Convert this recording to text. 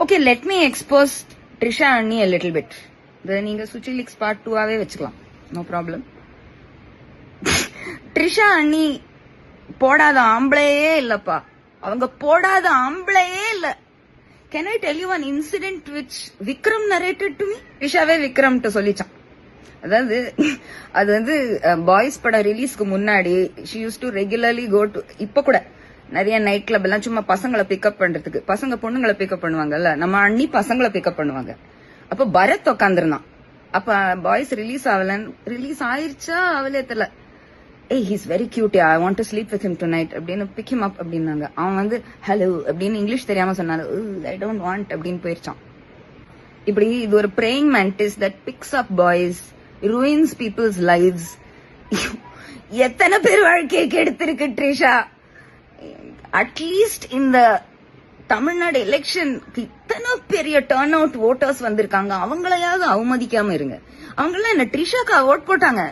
Okay, let me expose Trisha அண்ணி a little bit. இதை நீங்க சுச்சி லீக்ஸ் பார்ட் 2ஆவே வச்சுக்கலாம், நோ ப்ராப்ளம். ட்ரிஷா அண்ணி போடாத ஆம்பளையே இல்லப்பா, அவங்க போடாத ஆம்பளையே இல்ல. Can I tell you one incident which Vikram narrated to me? ட்ரிஷாவே விக்ரம்ட்ட சொல்லிச்சான். அதாவது அது வந்து பாய்ஸ் பட ரிலீஸ்க்கு முன்னாடி she used to regularly go to, இப்ப கூட நிறைய நைட் கிளப் எல்லாம் சும்மா பசங்களை பிக்கப் பண்றதுக்கு, பசங்க பொண்ணுங்களை பிக்கப் பண்ணுவாங்கல்ல, நம்ம அண்ணி பசங்களை பிக்கப் பண்ணுவாங்க. அப்ப பரத் உட்காந்துருந்தான். அப்ப பாய்ஸ் ரிலீஸ் ரிலீஸ் ஆயிருச்சா அவளே தெரியல. ஏய் he's very cute, I want to sleep with him to night அப்படின்னு பிக் ஹிம் அப் அப்படின்னாங்க. அவன் வந்து ஹலோ அப்படின்னு இங்கிலீஷ் தெரியாம சொன்னாரு, ஐ டோன்ட் வாண்ட் அப்படின்னு போயிருச்சான். இப்படி இது ஒரு praying mantis that picks up boys, ruins people's lives. எத்தனை பேர் வாழ்க்கையை கெடுத்திருக்கு ட்ரிஷா. அட்லீஸ்ட் இந்த தமிழ்நாடு எலெக்ஷன் இத்தனை பெரிய டர்ன் அவுட் ஓட்டர்ஸ் வந்திருக்காங்க, அவங்களையாவது அவமதிக்காம இருங்க. அவங்களாம் என்ன ட்ரிஷாக்கா ஓட் போட்டாங்க?